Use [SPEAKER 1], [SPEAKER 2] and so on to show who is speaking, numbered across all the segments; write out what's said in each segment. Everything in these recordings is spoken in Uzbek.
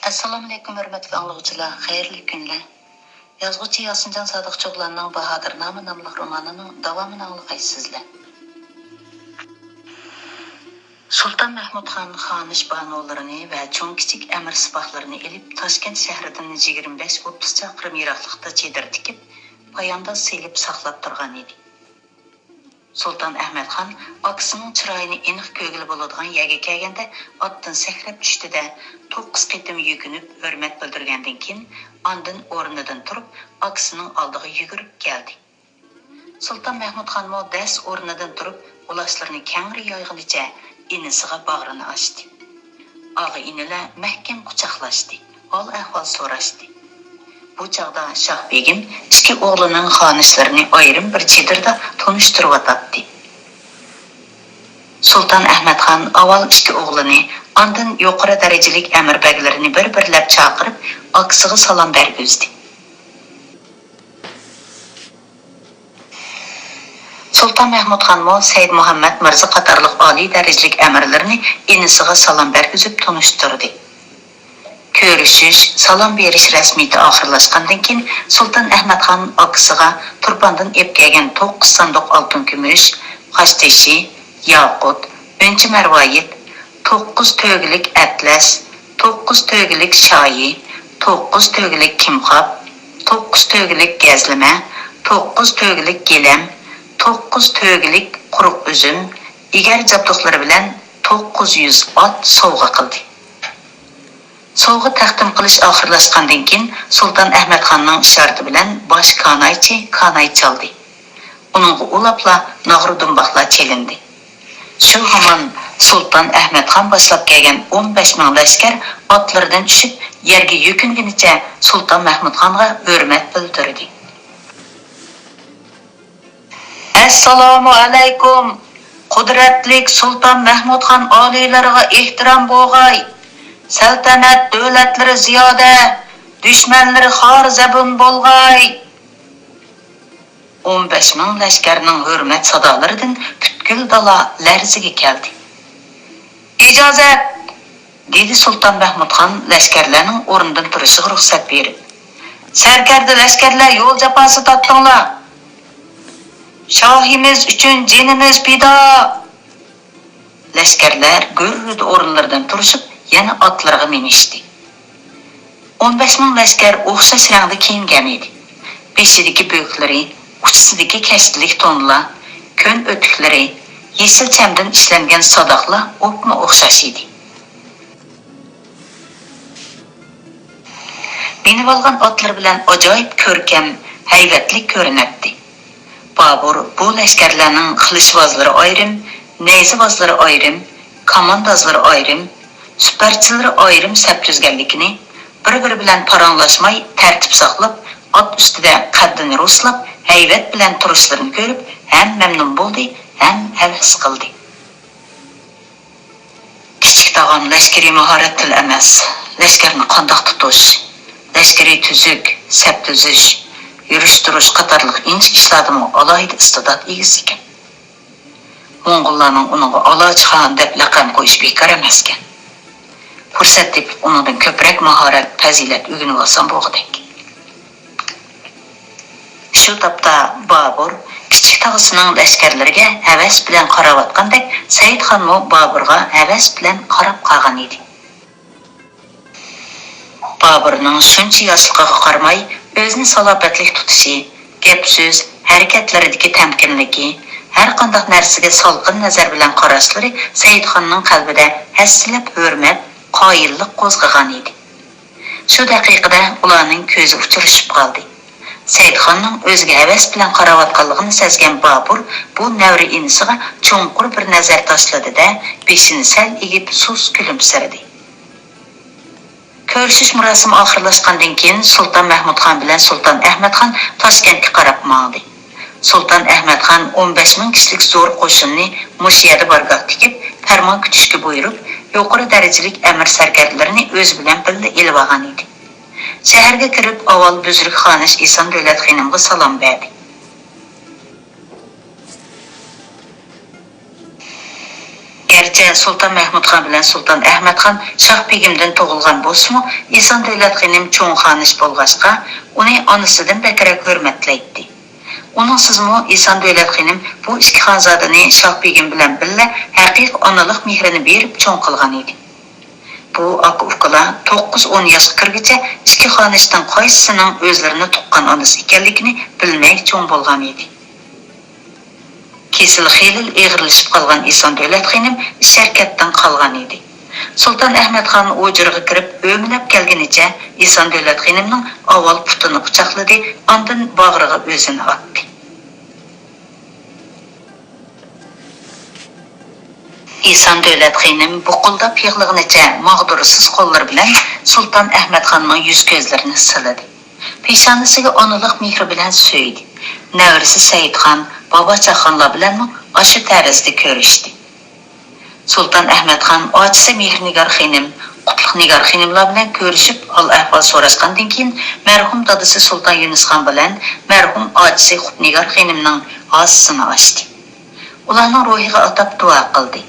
[SPEAKER 1] Assalomu alaykum hurmatli anglag'uchilar, xayrli kunlar. Yozuvchi Yosinjon Sodiqcho'g'lanning Bahodirnoma nomli romanining davomini anglaysizlar. Sultan Mahmudxon xonish banolarini va cho'ng kichik amir sipohlarini elib Toshkent shahridan 25-30 chaqirim yiroqlikda chedir tikib, poyanda selib saqlab turgan edi. Sultan Ahmadxon akasining chiroyini aniq ko'gil bo'ladigan yerga kelganda otdan sakrab tushdi-da, 9 qitim yukinib hurmat bildirgandan keyin ondan o'rnidan turib, akasining oldiga yugurib keldi. Sultan Mahmudxon mo das o'rnidan turib, ulashlarini kengri yoyg'ilicha inisiga bag'rini ochdi. Og'i inilar mahkam quchoqlashdi, hol-ahvol so'rashdi. Bu chaqda Shoh begim ikki o'g'lining xonishlarini ayrim bir chedirda tanishtirib atdi. Sultan Ahmadxon avval ikki o'g'lini, ondan yuqori darajalik amirbaglarini bir-birlab chaqirib, akasiga salom bergizdi. Sultan Mahmudxon mo Said Muhammad Mirza qatorliq oliy darajalik amirlarni inisiga salom bergizib tanishtirdi. Ko'rishish, salom berish rasmiyati oxirlashgandan keyin Sultan Ahmadxon akasiga turbandan ep kelgan 9 sanduq oltin kumush, qoshtashi, yoqut, o'nchi marvoyit, 9 to'gilik atlas, 9 to'gilik shoyi, 9 to'gilik kimxob, 9 to'gilik gazlama, 9 to'gilik gilam, 9 to'gilik quruq uzum, egar jabduqlari bilan 900 ot sovg'a qildi. Sovg'a taqdim qilish oxirlashgandan keyin Sultan Ahmadxonning ishorati bilan bosh kanay chaldi. Uning ulapla nag'ru dumboqlar chelindi. Shu hamon Sultan Ahmadxon boshlab kelgan 15 ming lashkar otlaridan tushib, yerga yukingunicha Sultan Mahmudxonga hurmat bildirdi. Assalomu alaykum. Qudratli Sultan Mahmudxon oliylariga ehtirom bo'g'ay. Saltanat davlatlari ziyoda, dushmanlari xor zabun bo'lg'ay. 15 ming lashkarning hurmat sadolaridan butkul dala larziga keldi. Ijozat, dedi Sultan Mahmudxon lashkarlarning o'rnidan turishiga ruxsat berib. Sarkarda lashkarlar yo'l jafosi tortdinglar. Shohimiz uchun jinimiz fido. Lashkarlar gurrud o'rinlaridan turishib, yana otlarga minishdi. 15 ming lashkar o'xshash rangda kiyingan edi. Beshidagi bo'klari, uchisidagi kashtilik tonlar, ko'n o'tiklari, yesil chamdan ishlangan sadoqlar o'pma o'xshash edi. Minib olgan otlar bilan ajoyib ko'rkam, haybatli ko'rinardi. Bobur bu lashkarlarning qilishvozlari ayrim, nayzivozlari ayrim, komandozlari ayrim, süperçileri ayrım səptüzgənlikini bir-biri bilan paranlaşmay tərtib saqlab, at üstüdə qaddini ruslab, hayvat bilan turishlarını görüb, hem memnun bo'ldi, hem havas qildi. Kichik tog'am lashkari mahorat til emas, lashkarni qandoq tutish, lashkari tuzuk, sap tuzish, yurish turish qatorliq inchik ishlardimi alohida iste'dod egasi ekan. Mo'ng'ullarning uningga Olojxon deb laqab qo'yish bekor emas ekan. Fursat deb undan ko'proq mahorat, fazilat o'rganib olsam bo'g'dak. Shu topda Bobur kichik tog'asining lashkarlariga havas bilan qarayotgandek, Said xon mo Boburga havas bilan qarab qolgan edi. Boburning shuncha yoshligiga qaramay, o'zini salobatlik tutishi, gap so'z, harakatlaridagi tamkinligi, har qanday narsaga salqin nazar bilan qarashlari Said xonning qalbida hassilab hurmat, qoyillik qo'zg'agan edi. Shu daqiqada ularning ko'zi uchrashib qoldi. Said xonning o'ziga havas bilan qarayotganligini sezgan Bobur bu navri inisiga cho'nqur bir nazar tashladi-da, beshini sal egib sus kulimsirdi. Ko'rishish murosimi oxirlashgandan keyin Sultan Mahmudxon bilan Sultan Ahmadxon Toshkentga qarab mangdi. Sultan Ahmadxon 15 ming kishilik zo'r qo'shinni Mushiyada bargoh tikib, farmon kutishga buyurib, yuqori darajalik amir sarkarlarini o'z bilan birga elib olgan edi. Shaharga kirib, avval buzruk xonish Eson davlat xonimga salom berdi. Gerçi Sultan Mahmud Han bilen Sultan Ahmet Han Şah Begimden tug'ilgan bolsa-mu, Eson Davlat Xinim cho'ng xonish bo'lg'achqa, uni onasidan bekrak hurmatlaydi. Uningsizmi Eson Davlat Xinim bu ikki xonzodani Şah Begim bilan birga haqiqiy onalik mehrini berib cho'ng qilgan edi. Bu aka-ukalar 9-10 yoshga kirguncha ikki xonishdan qaysisining o'zlarini tuqqan onasi ekanligini bilmay cho'ng bo'lgan edi. Kesil xeyli eg'irlashib qolgan Eson Davlat Xinim sharkatdan qolgan edi. Sultan Ahmet Han o'jirga kirib o'mlab kelganicha Eson Davlat Xinimning avval putini quchoqladi, ondan bag'riga o'zini otdi. Eson Davlat Xinim buqildab yig'lig'inicha mag'dursiz qo'llar bilan Sultan Ahmet Xonning yuz ko'zlarini siladi. Peshonasiga onalik mehri bilan so'ydi. Navrisi Saidxon Bobochaxonlar bilan o'sha tarzda ko'rishdi. Sultan Ahmet Xon ochisi Mehrnigar Xinim, Qutlug' Nigar Xinimlar bilan ko'rishib, ahvol so'rashgandan keyin marhum dadasi Sultan Yunusxon bilan marhum ochisi Qutnigar Xinimning osisini ochdi. Ularning ruhiga atab duo qildi.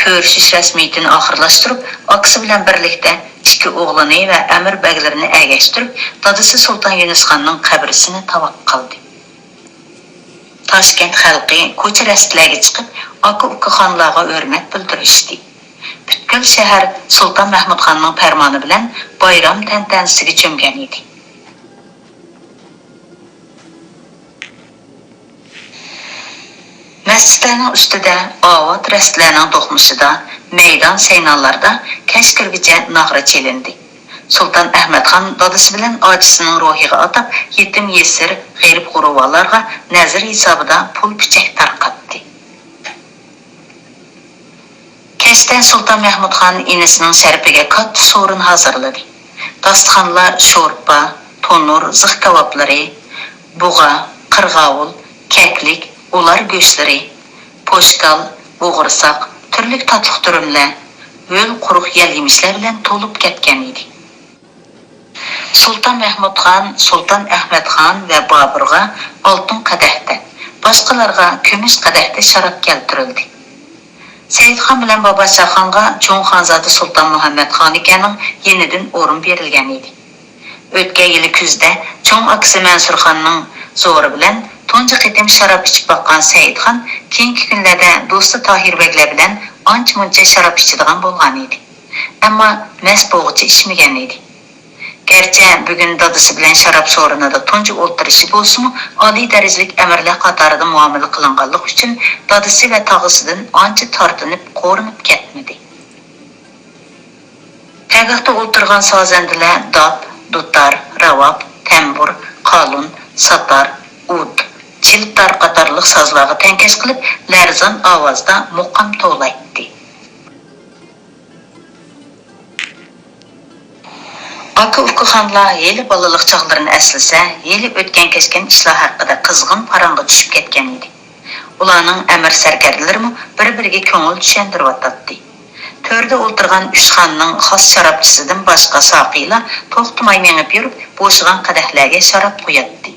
[SPEAKER 1] Ko'rishish rasmiyatini oxirlashtirib, akasi bilan birlikda ikki o'g'lini va amir baglarini agashtirib, dadasi Sultan Yunusxonning qabrisini tavob qildi. Toshkent xalqi ko'cha rastlarga chiqib, aka-uka xonlarga hurmat bildirishdi. Butkul shahar Sultan Mahmud Xonning farmoni bilan bayram tantanasiga cho'mgan edi. Masjidlarning ustida, avod rastlarning do'qmishida, maydon saynonlarda kashkirgacha nog'ra chelindi. Sultan Ahmet Xon dadasi bilan ochisining ruhiga atab yetim yesir g'arib g'uruvlarga nazar hisobida pul pichak tarqatdi. Kashdan Sultan Mahmud Xon inisining sharafiga katta so'rin hozirladi. Dasturxonlar sho'rpa, tonur, zig' kaboblari, bug'a, qirg'ovul, kaklik, ular go'shtlari, poshkal, bo'g'irsoq, turli tatliq turumlar, yo'l quruq yal-yemishlar bilan to'lib ketgan edi. Sultan Mahmud Xon, Sultan Ahmet Xon va Boburga oltin qadahda, boshqalarga kumush qadahda sharob keltirildi. Saidxon bilan Bobochaxonga cho'ng xonzoda Sultan Muhammad Xon ekanning yenidan o'rin berilgan edi. O'tgan yili kuzda cho'ng akasi Mansur Xonning zo'ri bilan tunji qitim sharob ichib boqqan Saidxon keyingi kunlarda do'sti Tohir Beglar bilan ancha-muncha sharob ichadigan bo'lgan edi. Ammo mas bo'g'ichi ichmagan edi. Gerçi bugün dadası bilen şarap so'rinida tunji o'ltirishi bo'lsa-mu, oliy darajalik amirlar qatorida muomala qilinganlik uchun dadasi va tog'asidan ancha tortinib, qo'rinib ketmadi. Tag'aqda o'ltirgan sozandalar dod, dutar, ravob, tambur, qalun, satar, ud, chiltar qatorliq sozlarga tankash qilib, larzon ovozda muqam tovlaydi. Aka-uka xonlar yeli balaliq chog'larini eslasa, yeli o'tgan kechgan ishlar haqida qizg'in parang'a tushib ketgan edi. Ularning amir sarkarlari bir-biriga ko'ngil tushantiryotdi. To'rda o'ltirgan uch xonning xos sharobchisidan boshqa soqiylar to'xtamay mengib yurib, bo'shigan qadahlarga sharob quyatdi.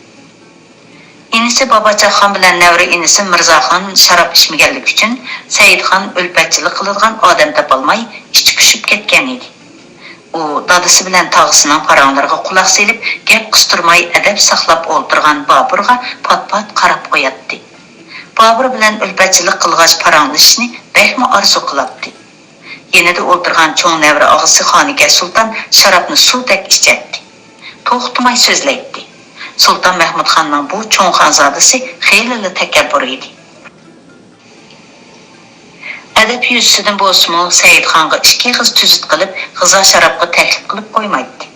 [SPEAKER 1] Inisi Bobochaxon bilan navri inisi Mirzoxon sharob ichmaganlik uchun Saidxon o'lpatchilik qiladigan odam topolmay ichi pushib ketgan edi. U dadasi bilan tog'asining paranglariga quloq selib, gap qistirmay adab saqlab o'ltirgan Boburga pat-pat qarab qo'yatdi. Bobur bilan o'lpatchilik qilg'ach paranglashni bekmi orzu qilibdi. Yenida o'ltirgan cho'ng navri og'asi Xoniga Sultan sharobni suvdek ichatdi. To'xtamay so'zlaydi. Sultan Mahmud Xonning bu cho'ng xonzodasi xeyli takabbur edi. Adab yuzasidan bo'lsa-mu, Saidxonga ikki qiz tuzit qilib, g'izo sharobga taklif qilib qo'ymaydi.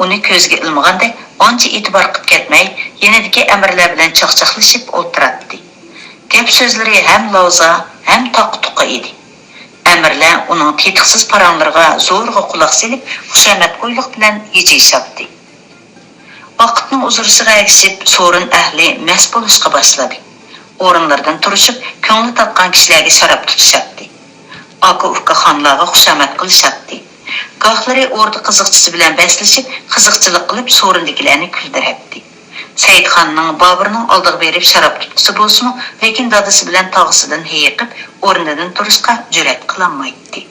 [SPEAKER 1] Uni ko'zga ilmagandek, ancha e'tibor qilib ketmay, yenidagi amirlar bilan chaqchaqlashib o'tiradi. Gap so'zlari ham loza, ham toq-tuqa edi. Amirlar uning tetiqsiz paranglariga zo'rg'a quloq selib, xushomadgo'ylik bilan yechishibdi. Vaqtning uzurisiga ergishib, so'rin ahli mas bo'lishga boshladi. O'rinlardan turishib, ko'ngli topgan kishilarga sharob tutishadi. Aka-uka xonlarga xushomat qilishadi. Gohlari o'rda qiziqchisi bilan baslashib, qiziqchilik qilib so'rindagilarni kuldiradi. Saidxonning Boburning oldiga berib sharob tutkusi bo'lsa-mu, lekin dadasi bilan tog'isidan hayiqib, o'rnidan turishga jur'at qilolmaydi.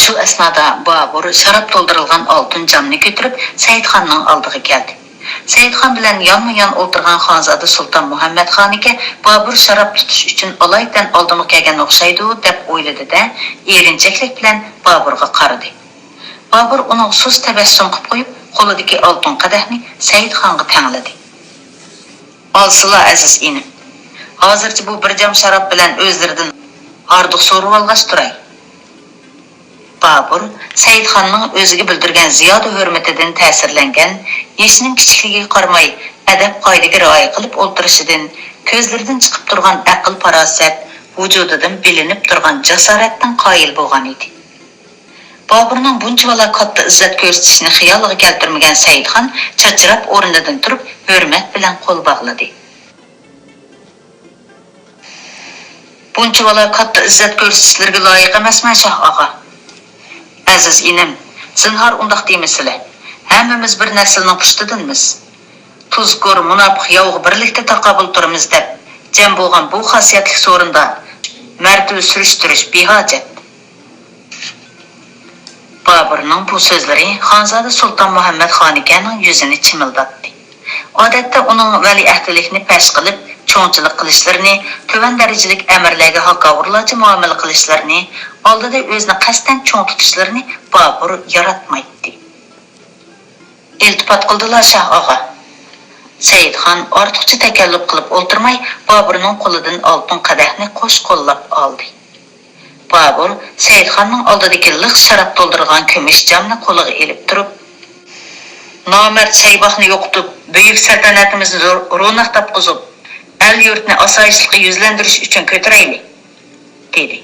[SPEAKER 1] Shu asnoda Bobur sharob to'ldirilgan oltin jamni ko'tarib Saidxonning oldiga keldi. Saidxon bilan yonma-yon o'tirgan xonzoda Sulton Muhammad xoniga Bobur sharob tutish uchun olaydan oldimga kelgan o'xshaydi deb o'yladi-da, erinchaklik bilan Boburga qaradi. Bobur uning so'z tabassum qilib qo'yib, qo'lidagi oltin qadahni Saidxonga tangladi. "Olsila aziz inim. Hozircha bu bir jam sharob bilan o'zlaridan ordiq so'rab olg'ash turay." Bobur Saidxonning o'ziga bildirgan ziyoda hurmatidan ta'sirlangan, yeshining kichikligiga qaramay adab qoidaga rioya qilib o'tirishidan, ko'zlaridan chiqib turgan aql farosat, vujudidan bilinib turgan jasoratdan qoyil bo'lgan edi. Boburning bunchalar katta izzat ko'rsatishini xayoliga keltirmagan Saidxon chachirab o'rnidan turib, hurmat bilan qo'l bog'ladi. "Bunchalar katta izzat ko'rsatishlarga loyiq emasman, Shoh og'a. Aziz inim, zinhor undaq deymisilar. Hammamiz bir naslning pushtidanmiz. Tuzkur, munofiq yovg'i birlikda taqobil turamiz deb, jam bo'lgan bu xosiyatli so'rinda martaba surishtirish behojat." Boburning bu so'zlari xonzoda Sulton Muhammad xonikaning yuzini chimildatdi. Odatda uning valiahdlikni pash qilib, cho'nchilik qilishlarini, tuvan darajalik amirlarga haqoratlovchi muomala qilishlarini, oldida o'zini qasdan cho'ng tutishlarini Bobur yaratmaydi. "Iltifot qildilar, Shoh og'a." Saidxon ortiqcha takalluf qilib o'ltirmay, Boburning qo'lidan oltin qadahni qo'sh qo'llab oldi. Bobur Saidxonning oldidagi liq sharob to'ldirgan kumush jamni qo'liga elib turib, "Nomard Sayboqni yo'qitib, buyuk saltanatimizni ro'naq topqizib, el yurtni osoyishlikqa yuzlantirish uchun ko'taraylik", dedi.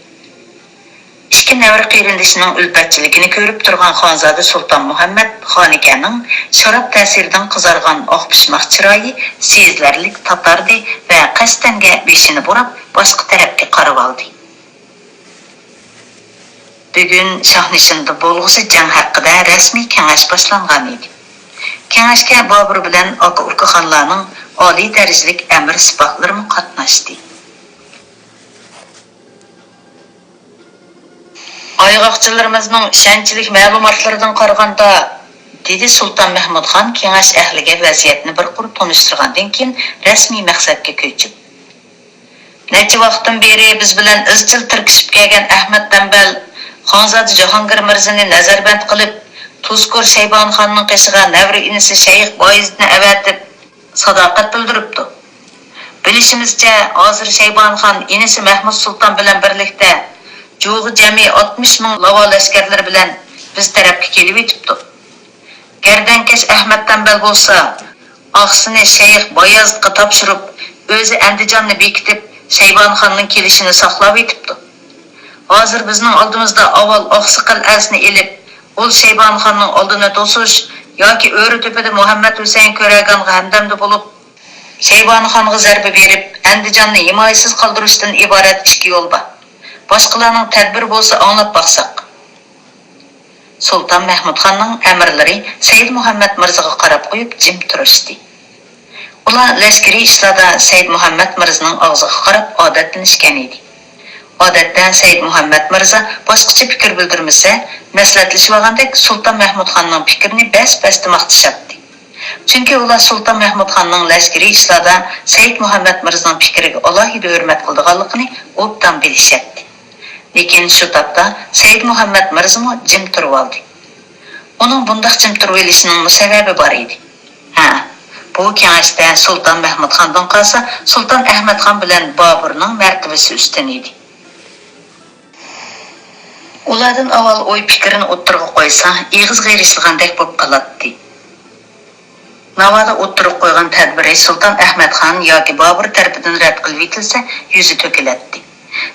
[SPEAKER 1] Ikki navra qirindishining ulfatchiligini ko'rib turgan xonzoda Sulton Muhammad xonikaning sharob ta'siridan qizargan oq pishmoq chiroyi sezlarlik tatardi va qasdanga beshini burab boshqa tarafga qarab oldi. Bugun Shohnishinda bo'lg'usi jang haqida rasmiy kengash boshlangan edi. Kengashga Bobur bilan aka-uka xonlarning oliy darajalik amir sipohlari qatnashdi. "Ayg'oqchilarimizning ishonchli ma'lumotlaridan qaraganda", dedi Sulton Mahmudxon kengash ahliga vaziyatni bir qurib tanishtirgandan keyin rasmiy maqsadga ko'chib. "Necha vaqtdan beri biz bilan izchil tirkishib kelgan Ahmad Tanbal Xonzoda Jahongir Mirzani nazarband qilib, Tuzkur Shaybonxonning qishiga navri inisi Shayx Boyizidni avatib sadoqat bildiribdi. Bilishimizcha, hozir Shaybonxon inisi Mahmud Sulton bilan birlikda Jo'g'i jami 60 ming lavol askarlar bilan biz tarafga kelib yetibdi. Gardankash Ahmad Tanbal bo'lsa, oqsini Shayx Boyizidga topshirib, o'zi Andijonni bekitib, Shaybonxonning kelishini saqlab yetibdi. Hozir bizning oldimizda avval Oqsiqil asni elib, ul Shaybonxonning oldini to'sish yoki O'ri tepada Muhammad Husayn ko'raganga hamdamda bo'lib, Shaybonxonga zarba berib, Andijonni himoyasiz qoldirishdan iborat ikki yo'l bor. Boshqalarning tadbir bo'lsa anglab baqsaq. Sulton Mahmudxonning amirlari Said Muhammad Mirzaga qarab qo'yib jim turishdi. Ular lashkariy ishlarda Said Muhammad Mirzaning og'ziga qarab odatlanishgan edi. Odatda Said Muhammad Mirza boshqacha fikr bildirmasa, maslahatlashib Sulton Mahmudxonning fikrini bas-basda maqtashabdi. Chunki ular Sulton Mahmudxonning lashkariy ishlarda Said Muhammad Mirzaning fikriga alohida hurmat qilganligini obdan bilishabdi. Lekin shu topda Said Muhammad Mirza jim turib oldi. Uning bunday jim turib olishining sababi bor edi. Bu kengashda Sulton Mahmudxondan qolsa, Sulton Ahmadxon bilan Boburning martabasi ustun edi. Ulardan avval o'y fikrini o'ttirib qo'ysa, eg'izga erishilgandek bo'lib qoladi. Navoda o'ttirib qo'ygan tadbiri Sulton Ahmadxon yoki Bobur tarafidan rad qilib etilsa, yuzi to'kiladi.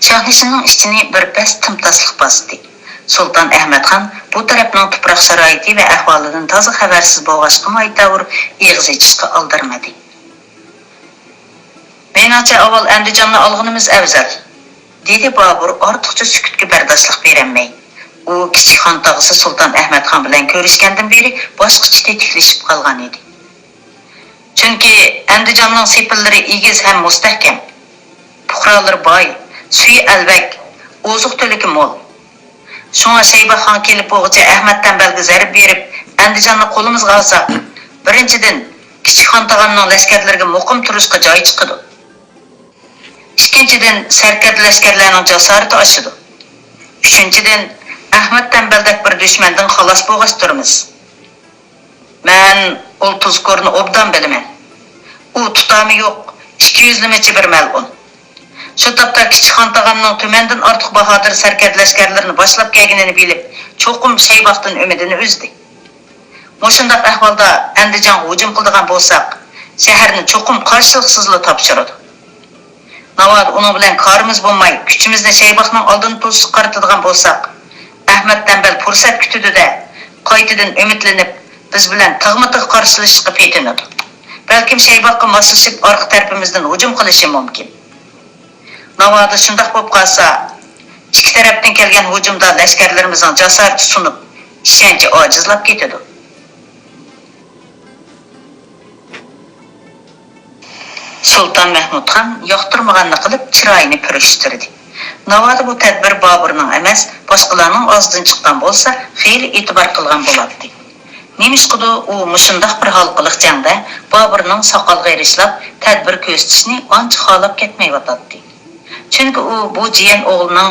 [SPEAKER 1] Shohnishinning ichini bir bas timtaslik bosdi. Sulton Ahmadxon bu tarafning tuproq sharoiti va ahvolidan toza xabarsiz bo'lg'ashqa maytavur eg'iz ichishga oldirmadi. "Menimcha avval Andijonni olganimiz afzal", dedi Bobur ortiqcha sukutga bardoshlik berolmay. U kichik xon tog'isi Sulton Ahmad xon bilan ko'rishgandan beri boshqacha tetiklashib qolgan edi. Chunki Andijonning sepillari egiz ham mustahkam. Puhralari boy, suyi albak, oziq to'liki mo'l. Shunga Shayba xon kelib bo'g'icha Ahmad Tanbalga zarb berib, Andijonni qo'limizga olsak, birinchidan kichik xon tog'amning lashkarlariga muqim turishga joy chiqadi. Ikkinchidan sarkard lashkarlarning jasorati oshadi. Uchinchidan Ahmad Tanbaldak bir dushmandan xalos bo'lg'astiramiz. Men ol tuzkorni obdan bilaman. U tutami yo'q, 200 limacha bir mal'un. Shu topda kichik xon tog'amning tumandan ortiq bahodir sarkard lashkarlarini boshlab kelganini bilib, cho'qim Shaybaqdan umidini uzdi. Mushundaq ahvolda Andijon hujum qildigan bo'lsak, shaharni cho'qim qarshiliqsizla topshiradi. Navad uning bilan korimiz bo'lmay, kuchimizni Shaybaqning oldini to'sib qaratadigan bo'lsak, Ahmad Tanbal fursat kutdi-da, qaytadan umidlanib, biz bilan tag'ma-tag qarshilashishga petinadi. Balkim Shaybaqqa moslashib orqa tarafimizdan hujum qilishi mumkin. Navada shundaq bo'lib qolsa, ikki tarafdan kelgan hujumda lashkarlarimizning jasorati sunib, ishonchi ojizlab ketadi. Sultan Mahmud xon yoqtirmaganini qilib chiroyini purishtirdi. Navada bu tadbir Boburning emas, boshqalarning og'zidan chiqqan bo'lsa, xeyli e'tibor qilgan bo'ladi. Nemishqidu u mushundaq bir halqiliq jangda Boburning soqolga erishlab, tadbir ko'rsatishni ancha xolab ketmayotdi. Chunki u bu jiyan o'g'lining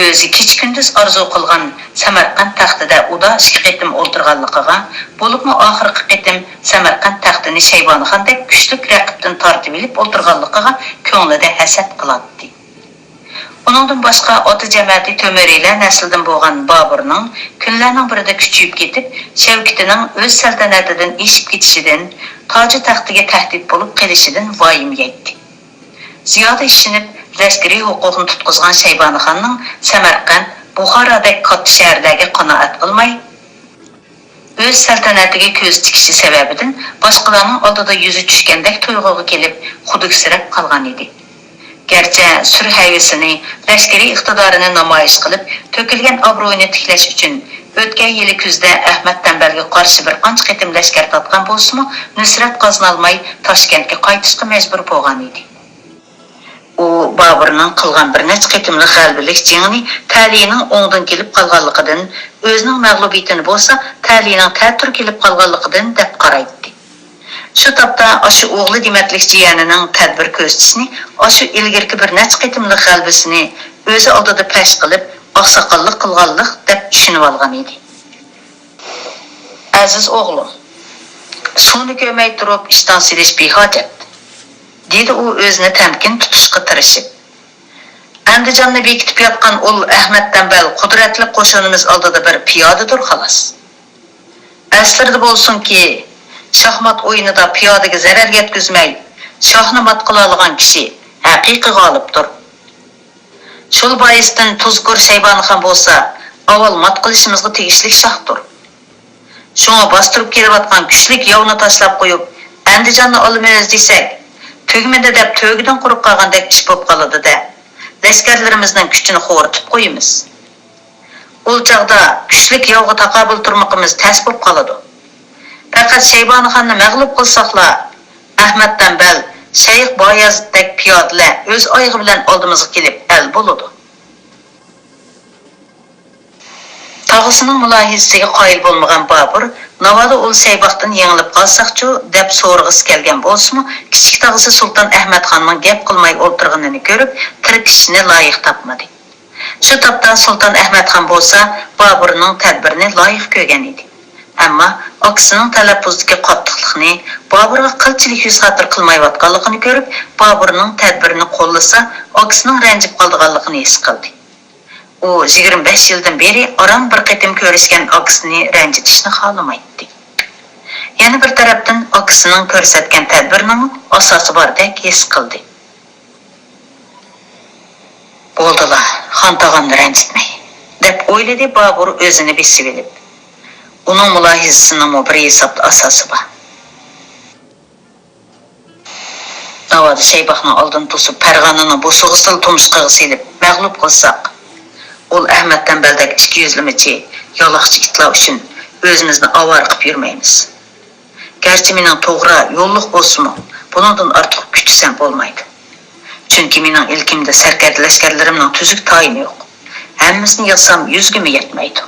[SPEAKER 1] o'zi kech-kunduz orzu qilgan Samarqand taxtida uda ikki qitim o'ltirganligiga, bo'libmi oxirgi qitim Samarqand taxtini Shaybonixondek kuchli raqibdan tortib olib o'ltirganligiga ko'nglida hasad qiladi. Uningdan boshqa ota jamoati To'marilar nasldan bo'lgan Boburning kunlarning birida kuchayib ketib, Shavkatining o'z saltanatidan eshib ketishidan, toji taxtiga tahdid bo'lib qolishidan voyim yetdi. Ziyoda ishinib lashkariy huquqni tutqizgan Shaybonixonning Samarqand, Buxorodagi katta shaharlarga qanoat qilmay, o'z saltanatiga ko'z tikishi sababidan boshqalarning oldida yuzi tushgandek tuyg'uga kelib, xuduksirab qolgan edi. Gerçi sür hayvisini, lashkariy iqtidorini namoyish qilib, to'kilgan obro'yini tiklash uchun o'tgan yili kuzda Ahmad Tanbalga qarshi bir qancha qitim lashkar tatgan bo'lsa-mu, nusrat qozonolmay Toshkentga qaytishga majbur bo'lgan edi. U Boburning qilgan bir necha qitimli g'alabalik jangini Talining o'ngdan kelib qolganligidan, o'zining mag'lubiyatini bo'lsa, Talining ta'tir kelib qolganligidan deb qaraydi. Shu topda o'sha o'g'li dematlik jiyanining tadbir ko'rsatishni, o'sha ilgirki bir necha qitimli g'alabasini o'zi oldida pash qilib, oqsoqollik qilganlik deb tushunib olgan edi. Aziz o'g'lim, suvni ko'may turib ishdan silish behojat, dedi u o'zini tamkin tutishga tirishib. Andijonni bekitib yotgan ul Ahmad Tanbal qudratli qo'shinimiz oldida bir piyodadir xolos. Aslida bo'lsin-ki, şahmat o'yinida piyodaga zarar yetkazmay, shohni mat qila olgan kishi haqiqiy g'olibdir. Shul boisdan tuzkur Shaybonixon bo'lsa, avval mat qilishimizga tegishli shohdir. Shunga bostirib kelayotgan kuchlik yovni tashlab qo'yib, Andijonni olamiz desak, tugmida deb to'gidan qurib qolgandek ish bo'lib qoladi-da. Lashkarlarimizning kuchini xo'ritib qo'yamiz. Ul chaqda kuchlik yovga taqobil turmoqimiz tas bo'lib qoladi. Faqat Shaybonixonni mag'lub qilsaqlar, Ahmad Tanbal, Shayx Boyazdek piyodalar o'z oyog'i bilan oldimizga kelib al bo'ladi. Tog'isining mulohizasiga qoyil bo'lmagan Bobur, navoda ul Shaybaqdan yengilib qolsaqchu deb so'rg'isi kelgan bo'lsa-mu, kichik tog'isi Sulton Ahmad xonning gap qilmay o'ltirganini ko'rib, tirkishni loyiq topmadi. Shu topda Sulton Ahmad xon bo'lsa, Boburning tadbirini loyiq ko'rgan edi. Ammo oksining talaffuzdagi qattiqlikni, Boburga qilchilik yuz xatir qilmayotganligini ko'rib, Boburning tadbirini qo'llasa, oksining ranjib qolganligini his qildi. U 25 yildan beri aram bir qitim ko'rishgan oksini ranjitishni xohlamaydi. Yana bir tarafdan oksining ko'rsatgan tadbirining asosi bordek his qildi. Bo'ldilar, xon tog'amni ranjitmay, deb o'yladi Bobur o'zini besib olib. Uning mulohizasining bir hisobda asosi bor. Navoda Shaybaqning oldin to'sib Farg'onaning bu so'g'istil tumshqig'i silib mag'lub qilsak, Ol Ahmad Tanbaldak ikki yuzlimichi, yaloqchi itlar uchun o'zimizni avar qilib yurmaymiz. Gerçi mening to'g'ri yo'lliq bo'lsa-mu, bundan ortiq kuchsam bo'lmaydi. Chunki mening ilkimda sarkard lashkarlarimning tuzuk tayini yo'q. Hammasini yig'sam 100 ga yetmaydi.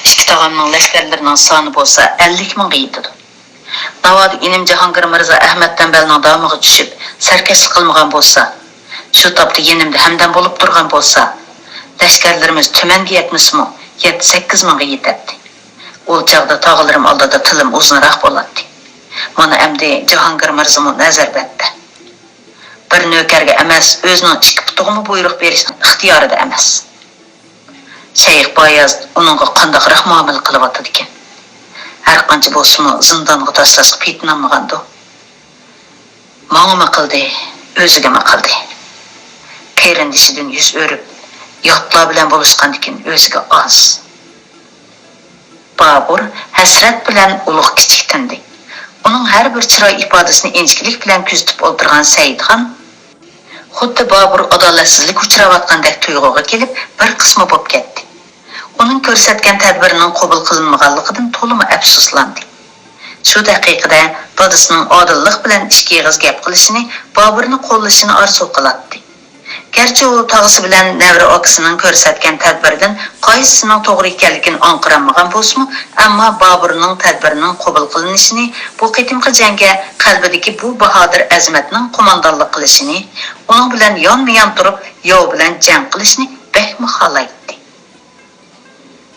[SPEAKER 1] İkki tog'amning lashkarlarining soni bo'lsa 50 mingga yetadi. Navoda inim Jahongir Mirza Ahmad Tanbalning damiga tushib, sarkashlik qilmagan bo'lsa, shu topda yenimda hamdam bo'lib turgan bo'lsa, lashkarlarimiz tumanga yetmismi, 7-8 mingga yetadi. O chaqda tog'larim oldida tilim uzunroq bo'ladi. Mana endi Jahongir Mirza'ning nazarbatda. Bir nökarga emas, o'zining ikki putug'ini buyruq berishning ixtiyorida emas. Shayx Boyaz uningga qandaqroq muomala qilyapti ekan. Har qancha bo'lsa-mu zindonga tashlashga petnamagandi. Ma'noma qildi, o'ziga qildi. Qeyrindishidan yuz o'rib, yotlar bilan bo'lishgan ekan o'ziga oz. Babur hasrat bilan ulug' kichik tindi. Uning har bir chiroy ifodasini injiqlik bilan kuzatib o'tirgan Saidxon xuddi Babur adolatsizlik uchrayotgandek tuyg'uga kelib, bir qismi bo'lib ketdi. Uning ko'rsatgan tadbirining qabul qilinmaganligidan to'limi afsuslandi. Shu daqiqada dadasining odillik bilan ishga gap qilishini, Boburni qo'llashini orzu qiladi. Gerçi o tağısı bilan Nevri akısının ko'rsatgan tadbirdan qaysisining to'g'ri ekanligini anqiranmagan bo'lsa-mu, ammo Boburning tadbirining qabul qilinishini, bu qitimqi jangga qalbidagi bu bahodir azmatning qo'mondonlik qilishini, uning bilan yonma-yon turib, yov bilan jang qilishni bekmi xohlaydi.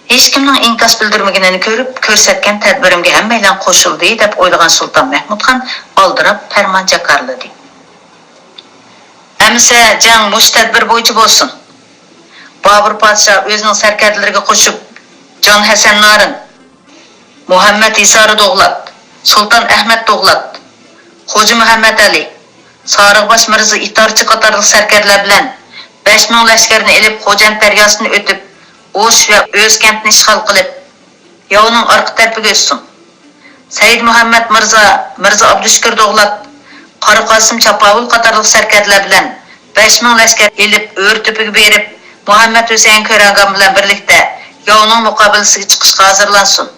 [SPEAKER 1] Hech kimning inkas bildirmaganini ko'rib, ko'rsatgan tadbirimga hammalar qo'shildi deb o'ylagan Sulton Mahmudxon oldirab farmon jakarladi. Әмісі жаң мұш тәдбір бойынша болсын. Babur Padişah özünün sərkərdileriga qoşub Can Həsən Narın, Muhammed İsa'rı doğulad, Sultan Ahmet doğulad, Xoca Muhammed Ali, Sarıqbaş Mirza İtarçı qatarlıq sərkərlər bilən 5000 ləşkərini elib Xocan dəryasını ötüb, Oş və öz kəntini işğal qılıb, yavının arqa tərəfiga ötsün. Said Muhammed Mirza Abdüşkür doğulad, Qara Qasım Çapavul qatarlıq sərkərlər bilən 5000 ləşkər elib ör tüpüge berib, Muhammed Hüseyin Köragan bilan birlikdə yavının muqabilisiga chiqishga hazırlansın.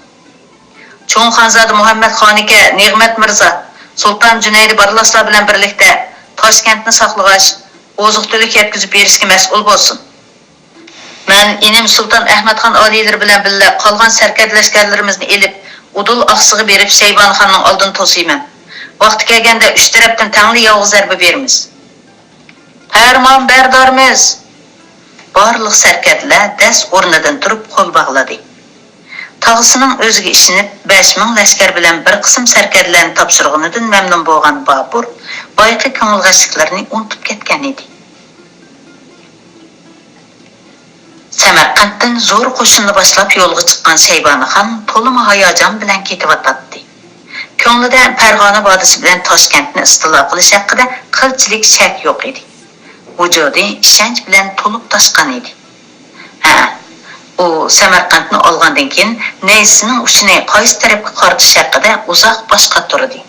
[SPEAKER 1] Çoğun Xanzade Muhammed Xonike Niğmet Mirza, Sultan Cüneydi Barlaslar bilan birlikdə Toshkentni saqlag'ash, oziq-tulik yetkizib berishga mas'ul bo'lsin. Men inim Sultan Ahmadxon oliylar bilan birga qolgan sərkərd ləşkərlərimizni elib, Udul Aqsığı berib Şeyban xonning oldini to'siyman. Vaqti kelganda uch tarafdan tangli yog'i zarba beramiz. Farmon berdormiz. Barliq sərkərlər dəs o'rnidan turib qo'l bog'ladi. Tağısının o'ziga ishinib 5000 ləşkər bilan bir qism sərkərlərni topshirganidan mamnun bo'lgan Babur boyqi ko'ngil g'ashliklarini unutib ketgan edi. Samarqanddan zo'r qo'shinni boshlab yo'lga chiqqan Shaybonixon to'limi hayajon bilan ketyotdi. Ko'nglida Farg'ona vodiysi bilan Toshkentni istilo qilish haqida qilchilik shak yo'q edi. Vujudi ishonch bilan to'lib toshgan edi. U Samarqandni olgandan keyin naysining uchini qaysi tarafga qaratish haqida uzoq bosh qotirdi.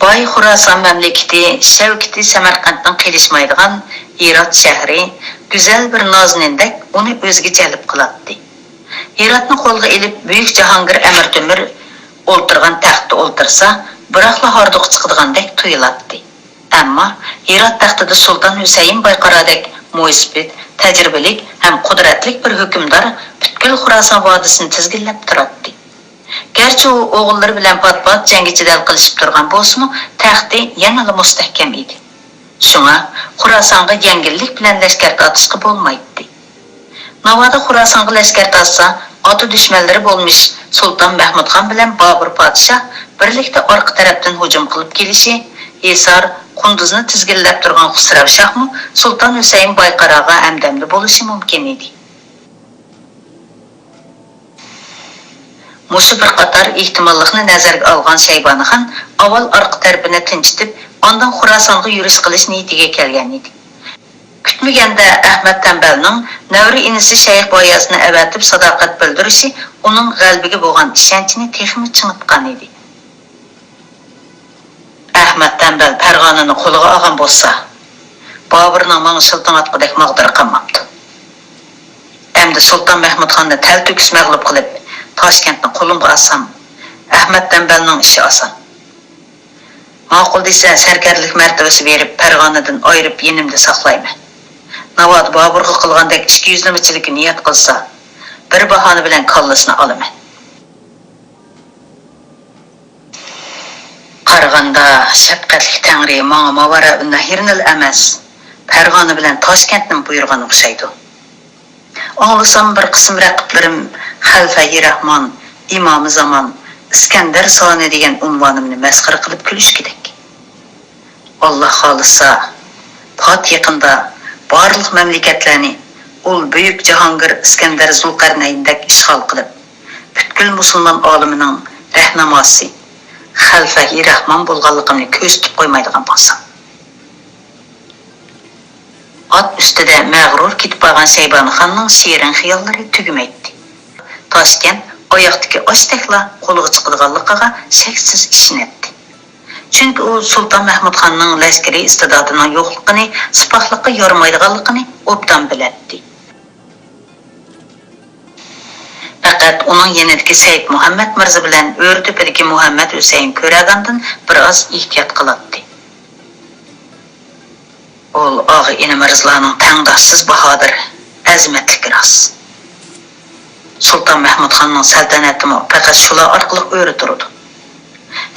[SPEAKER 1] Boy Xuroson mamlakati Shavkati Samarqanddan qilishmaydigan Hirot shahri go'zal bir nozinindek uni o'ziga jalb qiladi. Hirotni qo'lga elib Buyuk Jahongir Amir Temur o'ltirgan taxtda o'ltirsa, biroqla hordiq chiqadigandak tuyuladi. Ammo Hirot taxtida Sulton Husayn Boyqarodek mo'ysbit, tajribalik ham qudratli bir hukmdor butkul Xuroson vodisini tizginlab turadi. Gerçi u o'g'illari bilan pat-pat jangi jidal qilishib turgan bo'lsa-mu, taxti yanada mustahkam edi. Shunga Xurosonga yengillik bilan lashkar tortishga bo'lmaydi. Navoda Xurosonga lashkar tortsa, oti dushmanlari bo'lmish Sulton Mahmudxon bilan Babur podshoh birlikda orqa tarafdan hujum qilib kelishi, Hisor Qunduzni tizginlab turgan Xusrav shohmi Sulton Husayn Boyqaroga hamdamli bo'lishi mumkin edi. Mushu bir qator ehtimollikni nazarga olgan Shaybonixon avval orqa tarafini tinchitib, ondan Xurosonga yurish qilish niyatiga kelgan edi. Kutmaganda Ahmad Tanbalning Navri inisi Shayx Boyazni avatib sadoqat bildirishi uning g'albiga bo'lgan ishonchini texmi chingitgan edi. Ahmad Tanbal Farg'onani qo'liga olgan bo'lsa, Boburning manga sultonatqidek maqdiri qolmabdi. Endi Sulton Mahmudxonni taltukis mag'lub qilib, Toshkentni qo'limga olsam, Ahmad Tanbalning ishi oson. Ma'qul desa, sarkarlik martabasi berib, Farg'onadan ayirib yenimda saqlayman. Navod Boburga qilgandek 200-nimichilikni niyat qilsa, bir bahona bilan kallasini olaman. Qarag'anda shafqatli Tangri menga mavara nahirnil emas, Farg'ona bilan Toshkentning buyurgani o'xshaydi. Anglasam bir qism raqiblarim Xalfai Rahmon, Imomi Zamon, Iskandar Soni degan unvonimni masxara qilib kulishkidik. Alloh xolisa, pat yaqinda barliq mamlakatlarni ul buyuk Jahongir Iskandar Zulqarnayndek ishg'ol qilib, butkul musulmon olimining rahnamosi Xalfai Rahmon bo'lganligini ko'z tutib qo'ymaydigan bo'lsam. At ustida mag'rur ketib qolgan Shaybonxonning shirin xiyollari tugamaydi. Toshkent oyoqdagi ochtakla qo'lga chiqadiganligiga shaksiz ishonadi. Chunki u Sulton Mahmudxonning laskari istidodining yo'qligini, sipohlikqa yormaydiganligini obdan biladi. Faqat uning yanidagi Said Muhammad Mirza bilan O'rtepadagi Muhammad Husayn ko'ragandan biroz ehtiyot qiladi. Ol og'i ini Mirzlarning tangdoshsiz bahodir, azmatli ras. Sulton Mahmudxonning saltanatimi faqat shular orqali o'ri turdi.